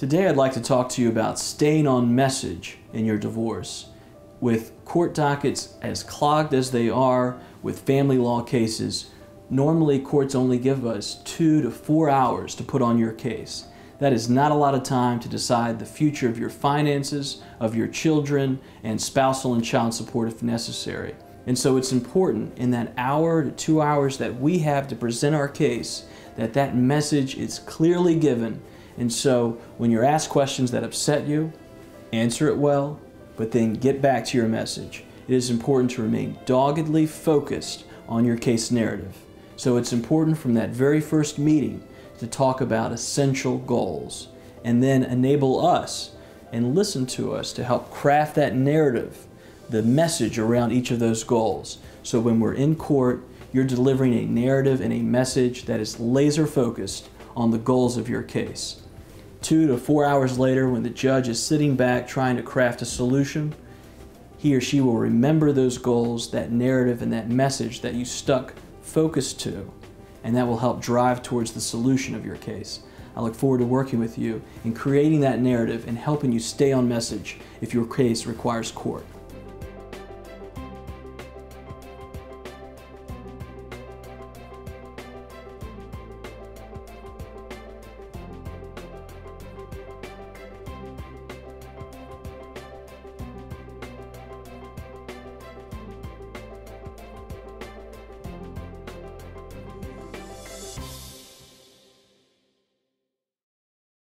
Today I'd like to talk to you about staying on message in your divorce. With court dockets as clogged as they are with family law cases, normally courts only give us 2 to 4 hours to put on your case. That is not a lot of time to decide the future of your finances, of your children, and spousal and child support if necessary. And so it's important in that hour to 2 hours that we have to present our case that that message is clearly given. And so when you're asked questions that upset you, answer it well, but then get back to your message. It is important to remain doggedly focused on your case narrative. So it's important from that very first meeting to talk about essential goals and then enable us and listen to us to help craft that narrative, the message around each of those goals. So when we're in court, you're delivering a narrative and a message that is laser focused on the goals of your case. 2 to 4 hours later, when the judge is sitting back trying to craft a solution, he or she will remember those goals, that narrative, and that message that you stuck focused to, and that will help drive towards the solution of your case. I look forward to working with you in creating that narrative and helping you stay on message if your case requires court.